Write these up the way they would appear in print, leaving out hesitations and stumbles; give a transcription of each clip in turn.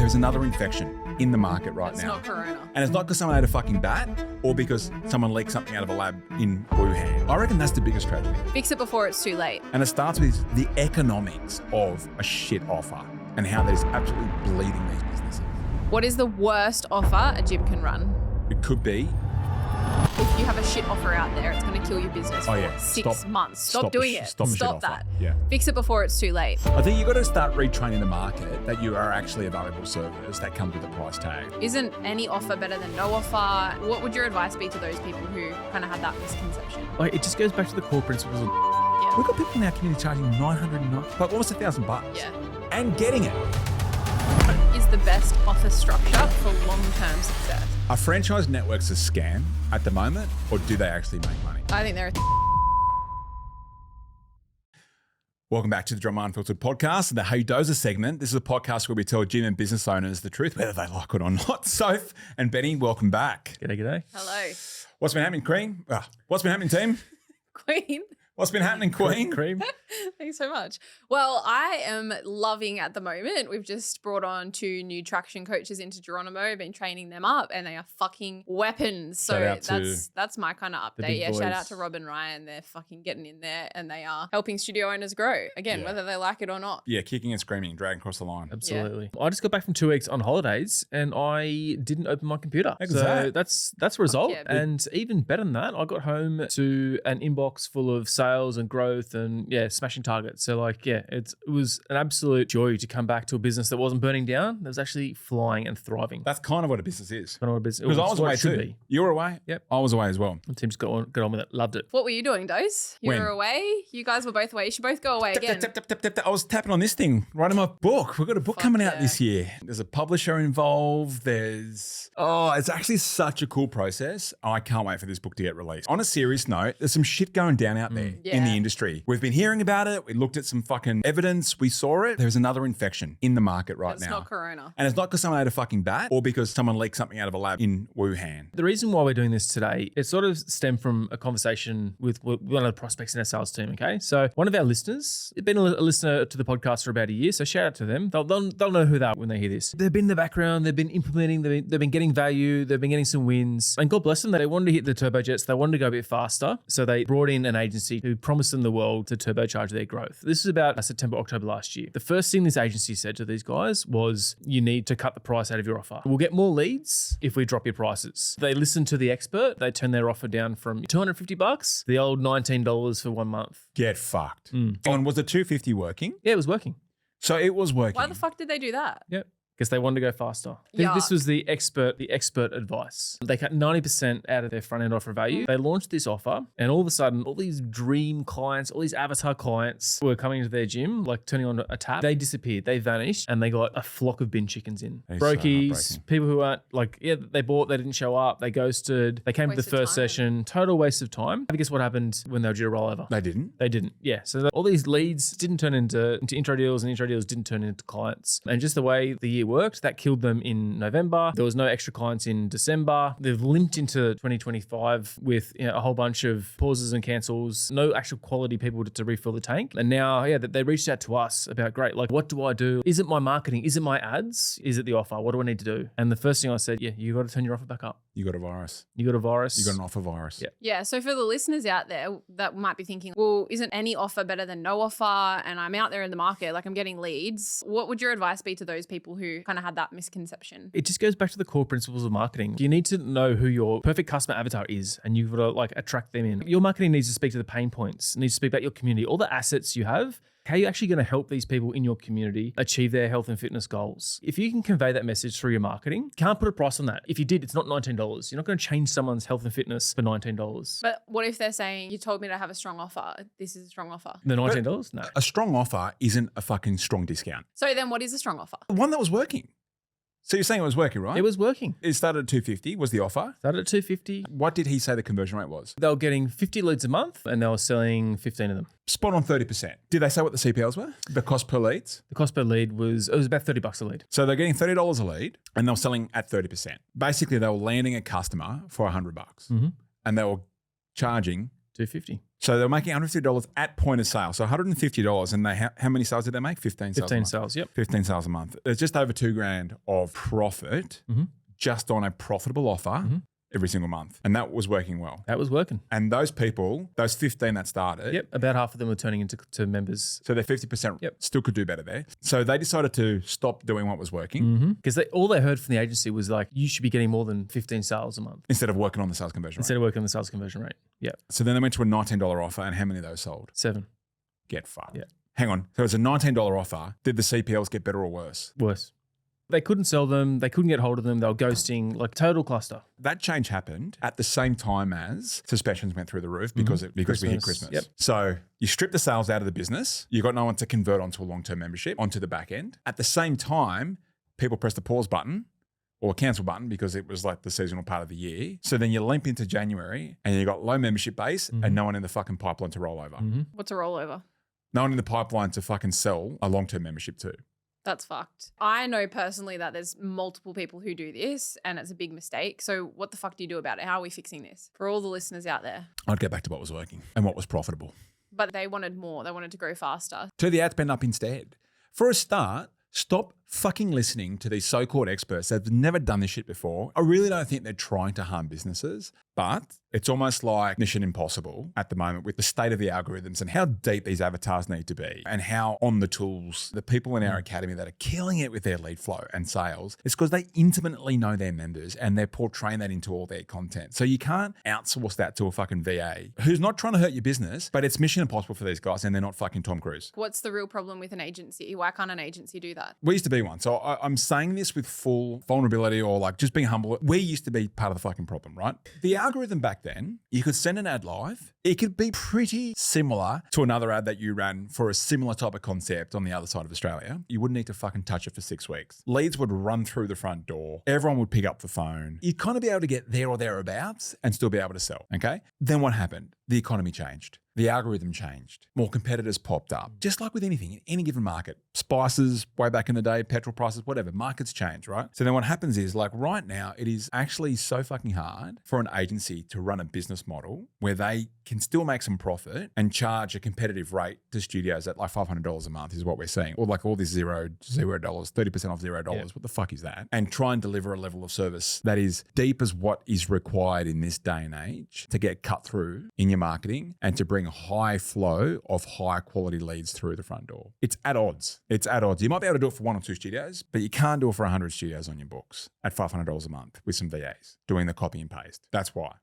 There's another infection in the market right It's now. not corona. And it's not because someone had a fucking bat or because someone leaked something out of a lab in Wuhan. I reckon that's the biggest tragedy. Fix it before it's too late. And it starts with the economics of a shit offer and how that is absolutely bleeding these businesses. What is the worst offer a gym can run? It could be. If you have a shit offer out there, it's going to kill your business for yeah. 6 months. Stop doing it. Stop shit offer. that. Yeah. Fix it before it's too late. I think you've got to start retraining the market that you are actually a valuable service that comes with a price tag. Isn't any offer better than no offer? What would your advice be to those people who kind of have that misconception? Like, it just goes back to the core principles of We've got people in our community charging $990, like almost $1,000. Yeah. And getting it. Is the best offer structure for long-term success? Are franchise networks a scam at the moment, or do they actually make money? I think there are. Welcome back to the Drama Unfiltered podcast, the Hey Dozer segment. This is a podcast where we tell gym and business owners the truth, whether they like it or not. Soph and Benny, welcome back. G'day. Hello. What's been happening, Cream? What's been happening, team? Queen. What's been happening, Queen? Cream. Thanks so much. Well, I am loving at the moment. We've just brought on 2 new traction coaches into Geronimo, been training them up, and they are fucking weapons. So that's my kind of update. Yeah, shout out to Rob and Ryan. They're fucking getting in there and they are helping studio owners grow. Again, whether they like it or not. Yeah, kicking and screaming, dragging across the line. Absolutely. Yeah. I just got back from 2 weeks on holidays and I didn't open my computer. Exactly. So that's a result. Yeah, and even better than that, I got home to an inbox full of sales and growth and smashing targets. So it was an absolute joy to come back to a business that wasn't burning down. That was actually flying and thriving. That's kind of what a business is. Kind of what a business. Because I was away too. Be. You were away? Yep. I was away as well. The team just got on with it. Loved it. What were you doing, Dose? You were away? You guys were both away. You should both go away again. I was tapping on this thing, writing my book. We've got a book coming out this year. There's a publisher involved. It's actually such a cool process. I can't wait for this book to get released. On a serious note, there's some shit going down out there in the industry. We've been hearing about it. We looked at some fucking evidence. We saw it. There's another infection in the market right now. It's not corona. And it's not because someone had a fucking bat or because someone leaked something out of a lab in Wuhan. The reason why we're doing this today, it sort of stemmed from a conversation with one of the prospects in our sales team, okay? So one of our listeners, they've been a listener to the podcast for about a year, so shout out to them. They'll know who they are when they hear this. They've been in the background, they've been implementing, they've been getting value, they've been getting some wins. And God bless them, they wanted to hit the turbojets, they wanted to go a bit faster. So they brought in an agency who promised them the world to turbocharge their growth. This is about September, October last year. The first thing this agency said to these guys was, you need to cut the price out of your offer. We'll get more leads if we drop your prices. They listened to the expert. They turned their offer down from $250, the old $19 for 1 month. Get fucked. And was the $250 working? Yeah, it was working. So it was working. Why the fuck did they do that? Yep. Because they wanted to go faster. This was the expert advice. They cut 90% out of their front end offer value. They launched this offer and all of a sudden, all these dream clients, all these avatar clients were coming into their gym, like turning on a tap. They disappeared, they vanished, and they got a flock of bin chickens in. Brokies, people who aren't they bought, they didn't show up, they ghosted, they came to the first session, total waste of time. I guess what happened when they were due to roll over? They didn't. Yeah. So all these leads didn't turn into intro deals and intro deals didn't turn into clients. And just the way the year worked, that killed them in November. There was no extra clients in December. They've limped into 2025 with a whole bunch of pauses and cancels, no actual quality people to refill the tank. And now, that they reached out to us about, great, what do I do? Is it my marketing? Is it my ads? Is it the offer? What do I need to do? And the first thing I said, you got to turn your offer back up. You got a virus. You got a virus. You got an offer virus. Yeah. Yeah. So for the listeners out there that might be thinking, well, isn't any offer better than no offer? And I'm out there in the market, I'm getting leads. What would your advice be to those people who kind of had that misconception? It just goes back to the core principles of marketing. You need to know who your perfect customer avatar is, and you've got to attract them in. Your marketing needs to speak to the pain points, needs to speak about your community, all the assets you have. How are you actually going to help these people in your community achieve their health and fitness goals? If you can convey that message through your marketing, can't put a price on that. If you did, it's not $19. You're not going to change someone's health and fitness for $19. But what if they're saying, you told me to have a strong offer. This is a strong offer. The $19? No. A strong offer isn't a fucking strong discount. So then what is a strong offer? One that was working. So you're saying it was working, right? It was working. It started at $250 was the offer. Started at $250. What did he say the conversion rate was? They were getting 50 leads a month and they were selling 15 of them. Spot on 30%. Did they say what the CPLs were? The cost per leads? The cost per lead was about $30 a lead. So they're getting $30 a lead and they were selling at 30%. Basically, they were landing a customer for $100 and they were charging $250. So they're making $150 at point of sale. So $150, and they how many sales did they make? 15 sales. 15 sales, yep. 15 sales a month. There's just over $2,000 of profit just on a profitable offer every single month. And that was working well. That was working. And those people, those 15 that started. Yep. About half of them were turning into members. So they're 50%. Still could do better there. So they decided to stop doing what was working. Because all they heard from the agency was like, you should be getting more than 15 sales a month. Instead of working on the sales conversion rate. Instead of working on the sales conversion rate. Yeah. So then they went to a $19 offer, and how many of those sold? 7. Get fucked. Yeah. Hang on. So it was a $19 offer. Did the CPLs get better or worse? Worse. They couldn't sell them. They couldn't get hold of them. They were ghosting, like total cluster. That change happened at the same time as suspensions went through the roof because we hit Christmas. Yep. So you strip the sales out of the business. You got no one to convert onto a long-term membership, onto the back end. At the same time, people press the pause button or cancel button because it was like the seasonal part of the year. So then you limp into January and you got low membership base and no one in the fucking pipeline to roll over. What's a rollover? No one in the pipeline to fucking sell a long-term membership too. That's fucked. I know personally that there's multiple people who do this and it's a big mistake. So what the fuck do you do about it? How are we fixing this? For all the listeners out there. I'd get back to what was working and what was profitable. But they wanted more. They wanted to grow faster. Turn the ad spend up instead. For a start, stop fucking listening to these so-called experts that have never done this shit before. I really don't think they're trying to harm businesses, but it's almost like Mission Impossible at the moment with the state of the algorithms and how deep these avatars need to be and how on the tools, the people in our academy that are killing it with their lead flow and sales, it's because they intimately know their members and they're portraying that into all their content. So you can't outsource that to a fucking VA who's not trying to hurt your business, but it's Mission Impossible for these guys and they're not fucking Tom Cruise. What's the real problem with an agency? Why can't an agency do that? We used to be one. So I'm saying this with full vulnerability or like just being humble. We used to be part of the fucking problem, right? The algorithm back then, you could send an ad live. It could be pretty similar to another ad that you ran for a similar type of concept on the other side of Australia. You wouldn't need to fucking touch it for 6 weeks. Leads would run through the front door. Everyone would pick up the phone. You'd kind of be able to get there or thereabouts and still be able to sell, okay? Then what happened? The economy changed. The algorithm changed. More competitors popped up. Just like with anything, in any given market. Spices, way back in the day, petrol prices, whatever. Markets change, right? So then what happens is, like right now, it is actually so fucking hard for an agency to run a business model where they can still make some profit and charge a competitive rate to studios at like $500 a month is what we're seeing. Or like all this $0, 30% off $0. Yeah. What the fuck is that? And try and deliver a level of service that is deep as what is required in this day and age to get cut through in your marketing and to bring a high flow of high quality leads through the front door. It's at odds. It's at odds. You might be able to do it for 1 or 2 studios, but you can't do it for 100 studios on your books at $500 a month with some VAs doing the copy and paste. That's why.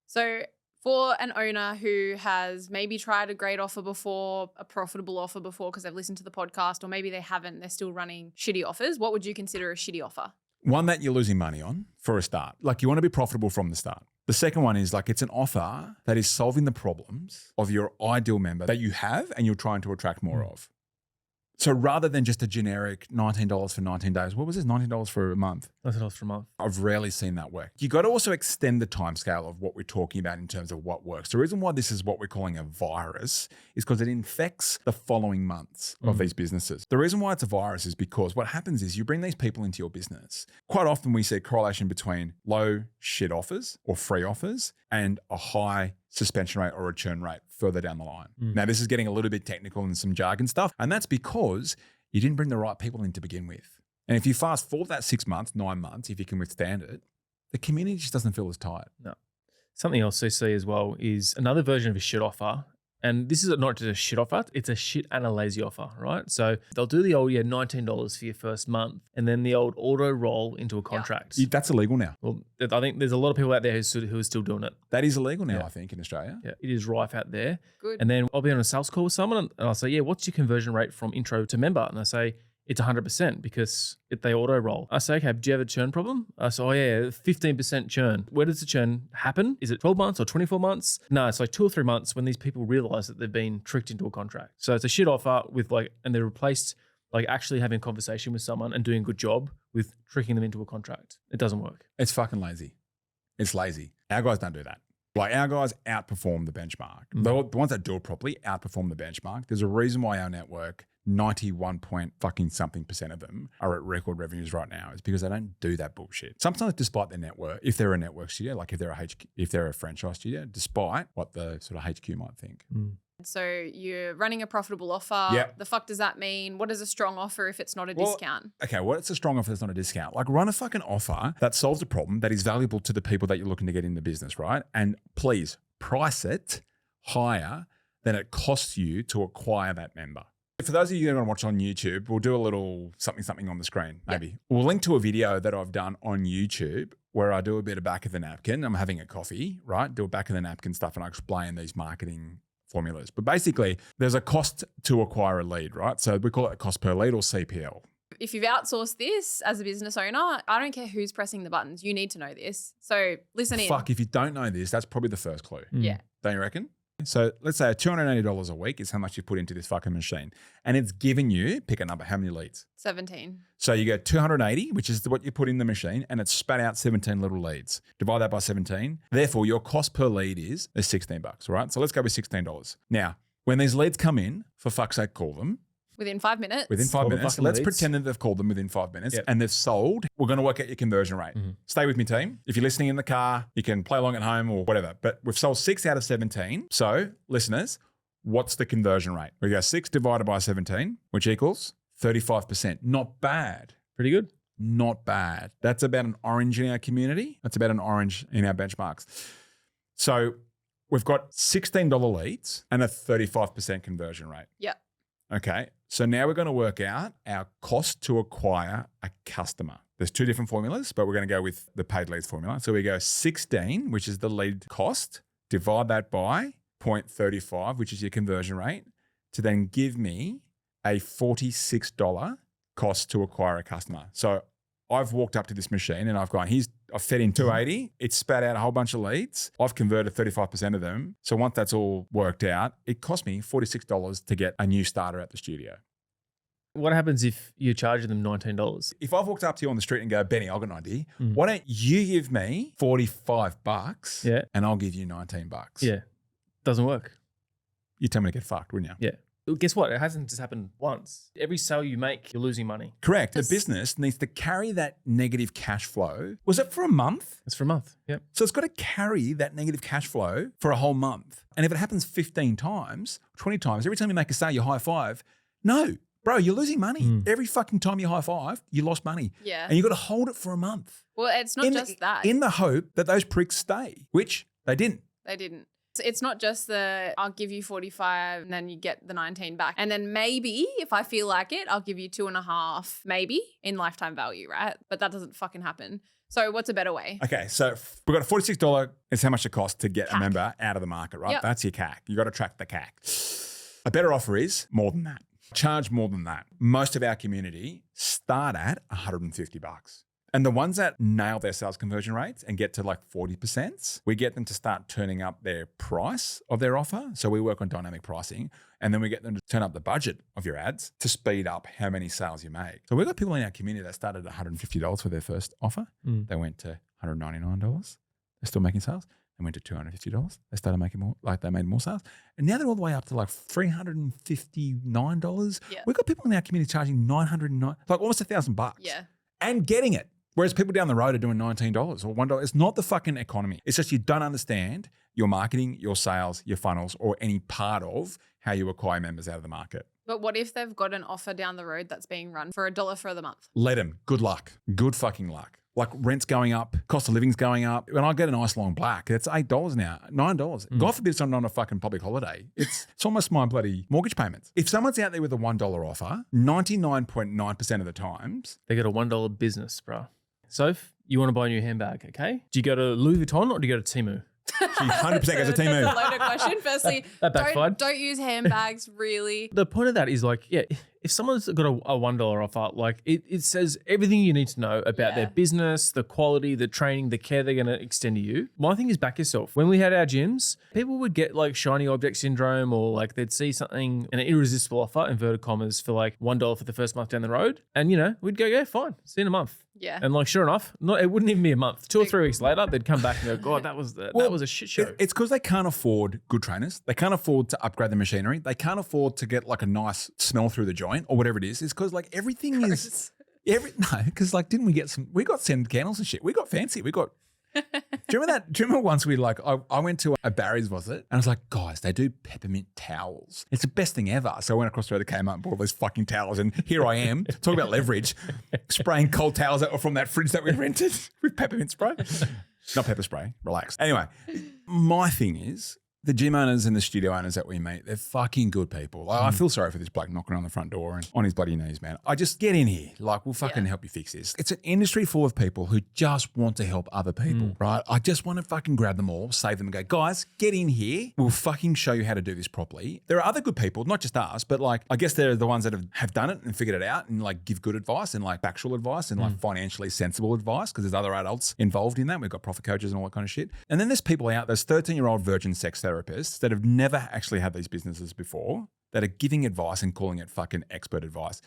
So for an owner who has maybe tried a great offer before, a profitable offer before because they've listened to the podcast, or maybe they haven't, they're still running shitty offers, what would you consider a shitty offer? One that you're losing money on for a start. Like you want to be profitable from the start. The second one is like it's an offer that is solving the problems of your ideal member that you have and you're trying to attract more of. So rather than just a generic $19 for 19 days, what was this, $19 for a month? $19 for a month. I've rarely seen that work. You got to also extend the timescale of what we're talking about in terms of what works. The reason why this is what we're calling a virus is because it infects the following months of these businesses. The reason why it's a virus is because what happens is you bring these people into your business. Quite often we see a correlation between low shit offers or free offers and a high suspension rate or a churn rate further down the line. Now, this is getting a little bit technical and some jargon stuff, and that's because you didn't bring the right people in to begin with. And if you fast forward that 6 months, 9 months, if you can withstand it, the community just doesn't feel as tight. No. Something else I see as well is another version of a shit offer. And this is not just a shit offer, it's a shit and a lazy offer, right? So they'll do the old, $19 for your first month and then the old auto roll into a contract. Yeah. That's illegal now. Well, I think there's a lot of people out there who are still doing it. That is illegal now, I think, in Australia. Yeah, it is rife out there. Good. And then I'll be on a sales call with someone and I'll say, yeah, what's your conversion rate from intro to member? And I say, it's 100% because they auto roll. I say, okay, do you have a churn problem? I say, oh yeah, 15% churn. Where does the churn happen? Is it 12 months or 24 months? No, it's like 2 or 3 months when these people realize that they've been tricked into a contract. So it's a shit offer with and they're replaced actually having a conversation with someone and doing a good job with tricking them into a contract. It doesn't work. It's fucking lazy. It's lazy. Our guys don't do that. Like our guys outperform the benchmark. The ones that do it properly outperform the benchmark. There's a reason why our network 91 point fucking something percent of them are at record revenues right now is because they don't do that bullshit. Sometimes despite their network, if they're a network studio, like if they're a franchise studio, despite what the sort of HQ might think. So you're running a profitable offer. Yep. The fuck does that mean? What is a strong offer if it's not a discount? Okay, what's a strong offer that's not a discount? Like run a fucking offer that solves a problem that is valuable to the people that you're looking to get in the business, right? And please price it higher than it costs you to acquire that member. For those of you that are going to watch on YouTube, we'll do a little something on the screen, maybe. Yep. We'll link to a video that I've done on YouTube where I do a bit of back of the napkin. I'm having a coffee, right? Do a back of the napkin stuff and I explain these marketing formulas. But basically, there's a cost to acquire a lead, right? So we call it a cost per lead or CPL. If you've outsourced this as a business owner, I don't care who's pressing the buttons. You need to know this. So listen in. Fuck, if you don't know this, that's probably the first clue. Yeah. Don't you reckon? So let's say $280 a week is how much you put into this fucking machine. And it's giving you, pick a number, how many leads? 17. So you go 280, which is what you put in the machine, and it's spat out 17 little leads. Divide that by 17. Therefore, your cost per lead is $16, right? So let's go with $16. Now, when these leads come in, for fuck's sake, call them. Within 5 minutes. Within 5 minutes. Let's pretend that they've called them within 5 minutes and they've sold. We're going to work out your conversion rate. Stay with me, team. If you're listening in the car, you can play along at home or whatever. But we've sold 6 out of 17. So, listeners, what's the conversion rate? We go 6 divided by 17, which equals 35%. Not bad. Pretty good. Not bad. That's about an orange in our community. That's about an orange in our benchmarks. So, we've got $16 leads and a 35% conversion rate. Yep. Okay, so now we're going to work out our cost to acquire a customer. There's 2 different formulas, but we're going to go with the paid leads formula. So we go 16, which is the lead cost, divide that by 0.35, which is your conversion rate, to then give me a $46 cost to acquire a customer. So I've walked up to this machine and I've gone, I've fed in 280. It's spat out a whole bunch of leads. I've converted 35% of them. So once that's all worked out, it cost me $46 to get a new starter at the studio. What happens if you're charging them $19? If I've walked up to you on the street and go, Benny, I've got an idea. Why don't you give me $45 and I'll give you $19? Yeah. Doesn't work. You tell me to get fucked, wouldn't you? Yeah. Guess what? It hasn't just happened once. Every sale you make, you're losing money. Correct. The business needs to carry that negative cash flow. Was it for a month? It's for a month. Yep. So it's got to carry that negative cash flow for a whole month. And if it happens 15 times, 20 times, every time you make a sale, you high five. No, bro, you're losing money. Every fucking time you high five, you lost money. Yeah. And you've got to hold it for a month. Well, it's not just that. In the hope that those pricks stay, which they didn't. They didn't. It's not just the I'll give you 45 and then you get the 19 back. And then maybe if I feel like it, I'll give you 2.5 maybe in lifetime value, right? But that doesn't fucking happen. So what's a better way? Okay, so we've got a $46 is how much it costs to get a member out of the market, right? Yep. That's your CAC. You got to track the CAC. A better offer is more than that. Charge more than that. Most of our community start at $150. And the ones that nail their sales conversion rates and get to like 40%, we get them to start turning up their price of their offer. So we work on dynamic pricing and then we get them to turn up the budget of your ads to speed up how many sales you make. So we've got people in our community that started at $150 for their first offer. They went to $199. They're still making sales. They went to $250. They started making more, like they made more sales. And now they're all the way up to like $359. Yeah. We've got people in our community charging $909, like almost $1,000. Yeah. And getting it. Whereas people down the road are doing $19 or $1. It's not the fucking economy. It's just you don't understand your marketing, your sales, your funnels, or any part of how you acquire members out of the market. But what if they've got an offer down the road that's being run for $1 for the month? Let them. Good luck. Good fucking luck. Like rent's going up, cost of living's going up. When I get a nice long black, it's $8 now, $9. God forbid it's not on a fucking public holiday. It's almost my bloody mortgage payments. If someone's out there with a $1 offer, 99.9% of the times, they got a $1 business, bro. Soph, you want to buy a new handbag, okay? Do you go to Louis Vuitton or do you go to Temu? She 100% goes to Temu. That's a loaded question. Firstly, that backfired. Don't use handbags, really. The point of that is like, yeah, if someone's got a $1 offer, like it says everything you need to know about their business, the quality, the training, the care they're going to extend to you. My thing is back yourself. When we had our gyms, people would get like shiny object syndrome or like they'd see something, an irresistible offer, inverted commas, for like $1 for the first month down the road. And, you know, we'd go, yeah, fine. See you in a month. Yeah. And like, sure enough, it wouldn't even be a month. 2 or 3 weeks later, they'd come back and go, God, that was a shit show. It's because they can't afford good trainers. They can't afford to upgrade the machinery. They can't afford to get like a nice smell through the joint or whatever it is. It's because like everything is because like we got scented candles and shit. We got fancy. We got. Do you remember once I went to a Barry's, was it? And I was like, guys, they do peppermint towels. It's the best thing ever. So I went across the road to Kmart and bought all those fucking towels. And here I am, talking about leverage, spraying cold towels out from that fridge that we rented with peppermint spray. Not pepper spray, relax. Anyway, my thing is, the gym owners and the studio owners that we meet, they're fucking good people. Like, I feel sorry for this bloke knocking on the front door and on his bloody knees, man. I just get in here. Like, we'll fucking help you fix this. It's an industry full of people who just want to help other people, right? I just want to fucking grab them all, save them and go, guys, get in here. We'll fucking show you how to do this properly. There are other good people, not just us, but like, I guess they're the ones that have done it and figured it out and like give good advice and like factual advice and like financially sensible advice, because there's other adults involved in that. We've got profit coaches and all that kind of shit. And then there's people out, there's 13-year-old virgin sex therapists that have never actually had these businesses before that are giving advice and calling it fucking expert advice.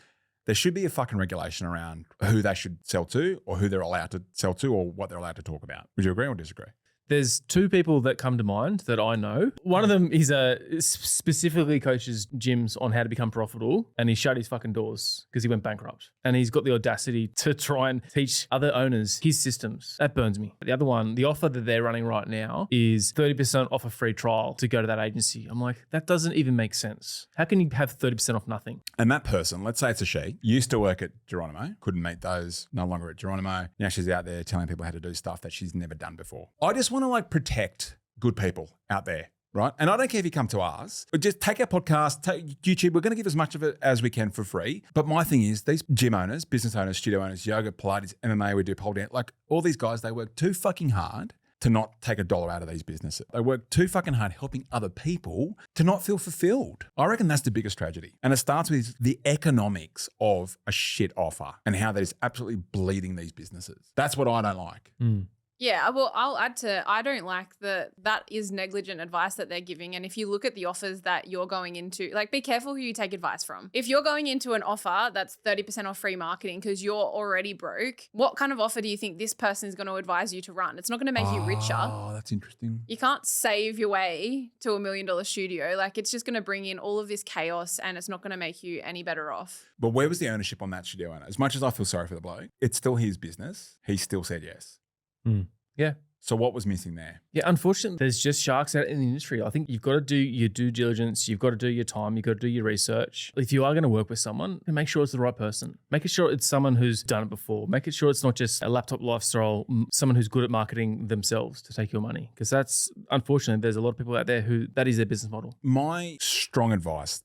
There should be a fucking regulation around who they should sell to or who they're allowed to sell to or what they're allowed to talk about. Would you agree or disagree? There's 2 people that come to mind that I know. One of them is specifically coaches gyms on how to become profitable, and he shut his fucking doors because he went bankrupt. And he's got the audacity to try and teach other owners his systems. That burns me. The other one, the offer that they're running right now is 30% off a free trial to go to that agency. I'm like, that doesn't even make sense. How can you have 30% off nothing? And that person, let's say it's a she, used to work at Geronimo, couldn't meet those, no longer at Geronimo. Now she's out there telling people how to do stuff that she's never done before. I just want to like protect good people out there, right? And I don't care if you come to us, but just take our podcast, take YouTube. We're going to give as much of it as we can for free. But my thing is, these gym owners, business owners, studio owners, yoga, Pilates, MMA, we do pole dance, like all these guys, they work too fucking hard to not take a dollar out of these businesses. They work too fucking hard helping other people to not feel fulfilled. I reckon that's the biggest tragedy. And it starts with the economics of a shit offer and how that is absolutely bleeding these businesses. That's what I don't like. Yeah, well, I'll add to, I don't like that is negligent advice that they're giving. And if you look at the offers that you're going into, like, be careful who you take advice from. If you're going into an offer that's 30% off free marketing because you're already broke, what kind of offer do you think this person is going to advise you to run? It's not going to make you richer. Oh, that's interesting. You can't save your way to $1 million studio. Like, it's just going to bring in all of this chaos and it's not going to make you any better off. But where was the ownership on that studio owner? As much as I feel sorry for the bloke, it's still his business. He still said yes. Yeah. So what was missing there? Yeah, unfortunately, there's just sharks out in the industry. I think you've got to do your due diligence. You've got to do your time. You've got to do your research. If you are going to work with someone, make sure it's the right person. Make sure it's someone who's done it before. Make sure it's not just a laptop lifestyle, someone who's good at marketing themselves to take your money. Because that's, unfortunately, there's a lot of people out there who that is their business model. My strong advice,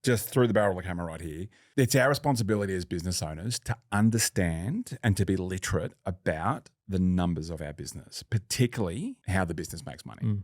just through the barrel of the camera right here, it's our responsibility as business owners to understand and to be literate about the numbers of our business, particularly how the business makes money.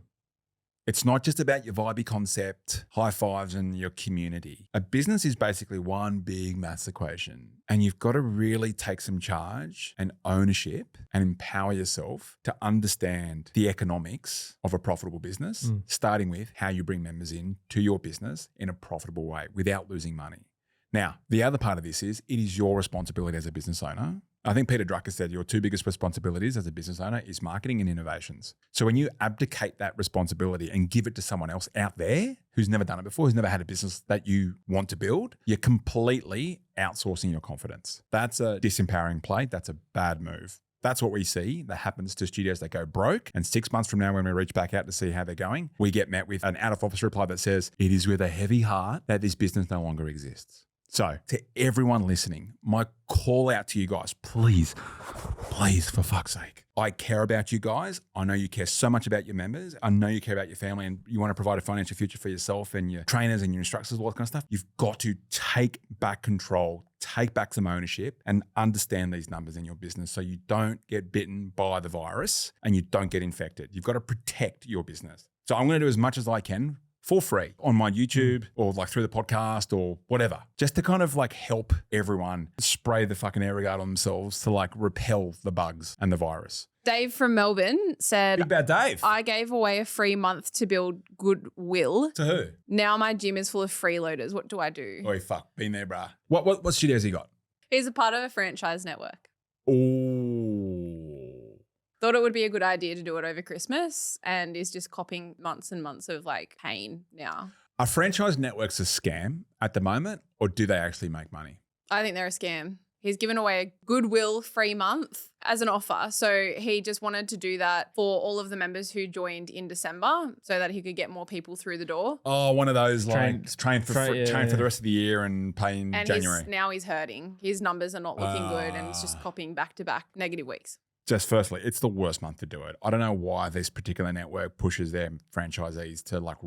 It's not just about your vibey concept, high fives and your community. A business is basically one big maths equation, and you've got to really take some charge and ownership and empower yourself to understand the economics of a profitable business, starting with how you bring members in to your business in a profitable way without losing money. Now, the other part of this is it is your responsibility as a business owner. I think Peter Drucker said your 2 biggest responsibilities as a business owner is marketing and innovations. So when you abdicate that responsibility and give it to someone else out there who's never done it before, who's never had a business that you want to build, you're completely outsourcing your confidence. That's a disempowering play. That's a bad move. That's what we see that happens to studios that go broke. And 6 months from now, when we reach back out to see how they're going, we get met with an out-of-office reply that says, it is with a heavy heart that this business no longer exists. So to everyone listening, my call out to you guys, please, for fuck's sake. I care about you guys. I know you care so much about your members. I know you care about your family and you want to provide a financial future for yourself and your trainers and your instructors, all that kind of stuff. You've got to take back control, take back some ownership and understand these numbers in your business so you don't get bitten by the virus and you don't get infected. You've got to protect your business. So I'm going to do as much as I can for free on my YouTube or like through the podcast or whatever, just to kind of like help everyone spray the fucking aerogard on themselves to like repel the bugs and the virus. Dave from Melbourne said, Big bad Dave. I gave away a free month to build goodwill. To who? Now my gym is full of freeloaders. What do I do? Oh, fuck. Been there, bruh. What studios he got? He's a part of a franchise network. Oh. Thought it would be a good idea to do it over Christmas and is just copping months and months of like pain now. Are franchise networks a scam at the moment, or do they actually make money? I think they're a scam. He's given away a goodwill free month as an offer. So he just wanted to do that for all of the members who joined in December so that he could get more people through the door. Oh, one of those train for the rest of the year and pay in and January. Now he's hurting. His numbers are not looking good and it's just copying back-to-back negative weeks. Just firstly, it's the worst month to do it. I don't know why this particular network pushes their franchisees to like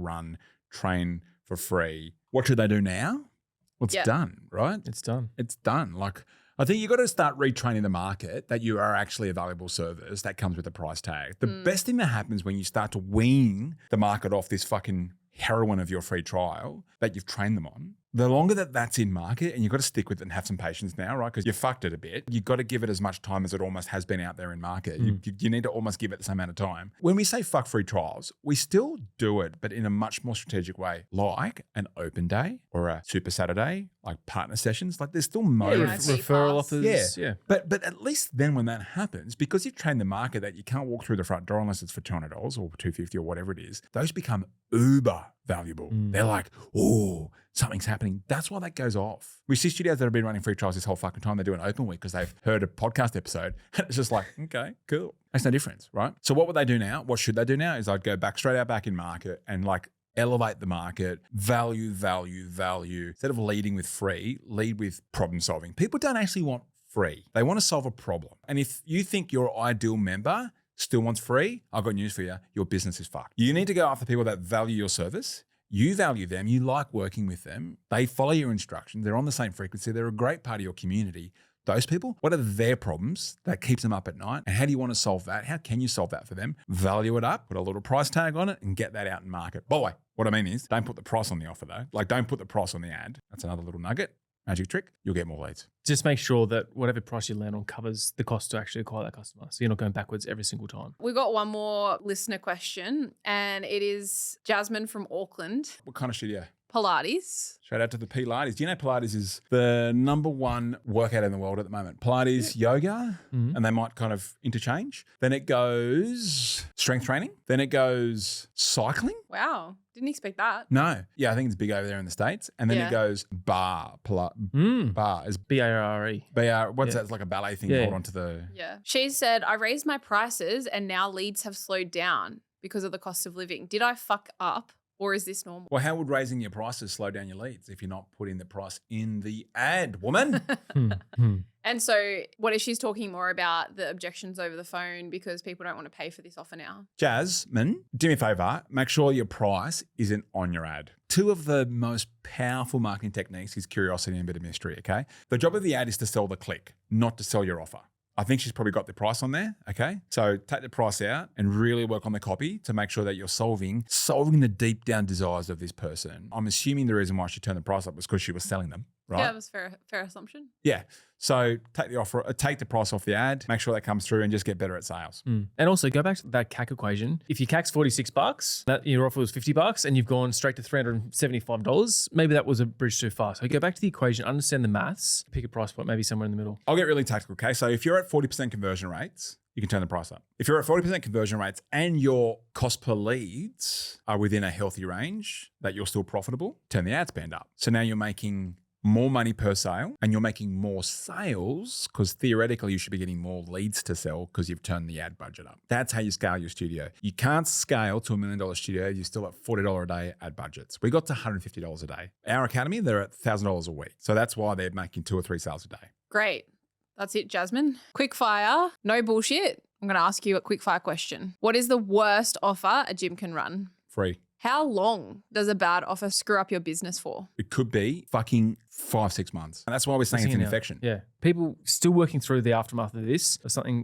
train for free. What should they do now? Well, it's done, right? It's done. It's done. Like, I think you've got to start retraining the market that you are actually a valuable service that comes with a price tag. The best thing that happens when you start to wean the market off this fucking heroin of your free trial that you've trained them on, the longer that that's in market, and you've got to stick with it and have some patience now, right? Because you fucked it a bit. You've got to give it as much time as it almost has been out there in market. You need to almost give it the same amount of time. When we say fuck free trials, we still do it, but in a much more strategic way, like an open day or a super Saturday, like partner sessions. Like there's still referral offers. Yeah. But at least then when that happens, because you've trained the market that you can't walk through the front door unless it's for $200 or $250 or whatever it is, those become uber valuable. They're like, oh, something's happening. That's why that goes off. We see studios that have been running free trials this whole fucking time. They do an open week because they've heard a podcast episode. And it's just like, okay, cool. Makes no difference, right? So what would they do now? What should they do now is I'd go straight out back in market and like elevate the market, value. Instead of leading with free, lead with problem solving. People don't actually want free. They want to solve a problem. And if you think your ideal member still wants free, I've got news for you. Your business is fucked. You need to go after people that value your service. You value them. You like working with them. They follow your instructions. They're on the same frequency. They're a great part of your community. Those people, what are their problems that keeps them up at night? And how do you want to solve that? How can you solve that for them? Value it up, put a little price tag on it and get that out in market. By the way, what I mean is don't put the price on the offer though. Like don't put the price on the ad. That's another little nugget. Magic trick, you'll get more leads. Just make sure that whatever price you land on covers the cost to actually acquire that customer. So you're not going backwards every single time. We got one more listener question and it is Jasmine from Auckland. What kind of studio? Pilates. Shout out to the Pilates. Do you know Pilates is the number one workout in the world at the moment? Pilates, yoga, and they might kind of interchange. Then it goes strength training. Then it goes cycling. Wow. Didn't expect that. No. Yeah, I think it's big over there in the States. And then it goes bar. Bar is BARE. What's that? It's like a ballet thing. Hold on to the... Yeah. She said, I raised my prices and now leads have slowed down because of the cost of living. Did I fuck up? Or is this normal? Well, how would raising your prices slow down your leads if you're not putting the price in the ad, woman? And so what if she's talking more about the objections over the phone because people don't want to pay for this offer now? Jasmine, do me a favor, make sure your price isn't on your ad. Two of the most powerful marketing techniques is curiosity and a bit of mystery, okay? The job of the ad is to sell the click, not to sell your offer. I think she's probably got the price on there, okay? So take the price out and really work on the copy to make sure that you're solving the deep down desires of this person. I'm assuming the reason why she turned the price up was because she was selling them, right? Yeah, it was fair assumption. Yeah. So take the price off the ad, make sure that comes through and just get better at sales. And also go back to that CAC equation. If your CAC's $46, that your offer was $50 and you've gone straight to $375, maybe that was a bridge too far. So go back to the equation, understand the maths, pick a price point, maybe somewhere in the middle. I'll get really tactical, okay? So if you're at 40% conversion rates, you can turn the price up. If you're at 40% conversion rates and your cost per leads are within a healthy range that you're still profitable, turn the ad spend up. So now you're making more money per sale and you're making more sales because theoretically you should be getting more leads to sell because you've turned the ad budget up. That's how you scale your studio. You can't scale to $1 million studio. You're still at $40 a day ad budgets. We got to $150 a day. Our academy, they're at $1,000 a week. So that's why they're making 2 or 3 sales a day. Great. That's it, Jasmine. Quick fire, no bullshit. I'm going to ask you a quick fire question. What is the worst offer a gym can run? Free. How long does a bad offer screw up your business for? It could be fucking 5-6 months. And that's why we're saying it's an infection. Yeah. People still working through the aftermath of this,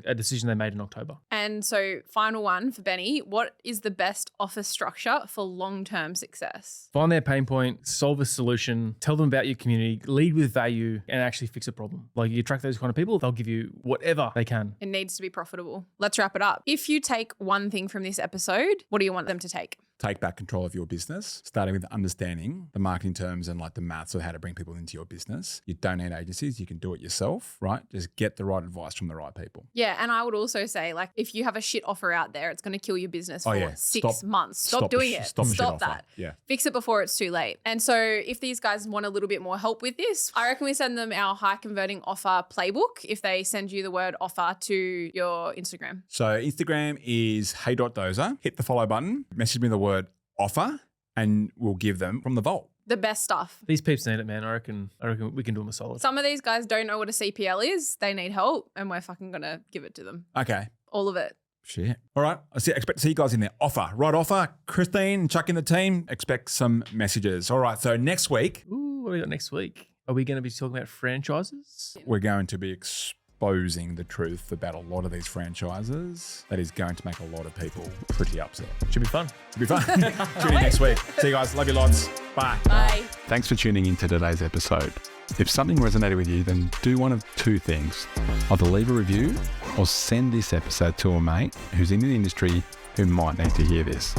a decision they made in October. And so final one for Benny, what is the best offer structure for long-term success? Find their pain point, solve a solution, tell them about your community, lead with value and actually fix a problem. Like you attract those kind of people, they'll give you whatever they can. It needs to be profitable. Let's wrap it up. If you take one thing from this episode, what do you want them to take? take back control of your business, starting with understanding the marketing terms and like the maths of how to bring people into your business. You don't need agencies. You can do it yourself, right? Just get the right advice from the right people. Yeah. And I would also say, like, if you have a shit offer out there, it's going to kill your business for 6 months. Stop doing it. Stop that. Yeah. Fix it before it's too late. And so if these guys want a little bit more help with this, I reckon we send them our high converting offer playbook if they send you the word offer to your Instagram. So Instagram is hey.dozer. Hit the follow button, message me the word offer, and we'll give them from the vault the best stuff. These peeps need it, man. I reckon we can do them a solid. Some of these guys don't know what a CPL is. They need help, and we're fucking going to give it to them. Okay. All of it. Shit. All right. Expect to see you guys in there. Offer. Right offer. Christine, Chuck in the team. Expect some messages. All right. So next week. Ooh, what do we got next week? Are we going to be talking about franchises? We're going to be exposing the truth about a lot of these franchises. That is going to make a lot of people pretty upset. Should be fun. Should be fun. Tune in next week. See you guys. Love you lots. Bye. Bye. Thanks for tuning in to today's episode. If something resonated with you, then do one of two things. Either leave a review or send this episode to a mate who's in the industry who might need to hear this.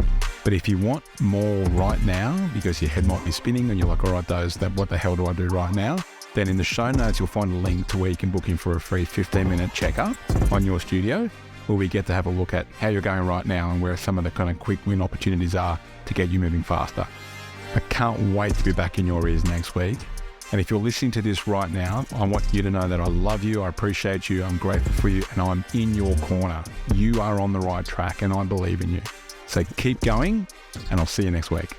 But if you want more right now, because your head might be spinning and you're like, all right, what the hell do I do right now? Then in the show notes, you'll find a link to where you can book in for a free 15-minute checkup on your studio, where we get to have a look at how you're going right now and where some of the kind of quick win opportunities are to get you moving faster. I can't wait to be back in your ears next week. And if you're listening to this right now, I want you to know that I love you, I appreciate you, I'm grateful for you, and I'm in your corner. You are on the right track and I believe in you. So keep going, and I'll see you next week.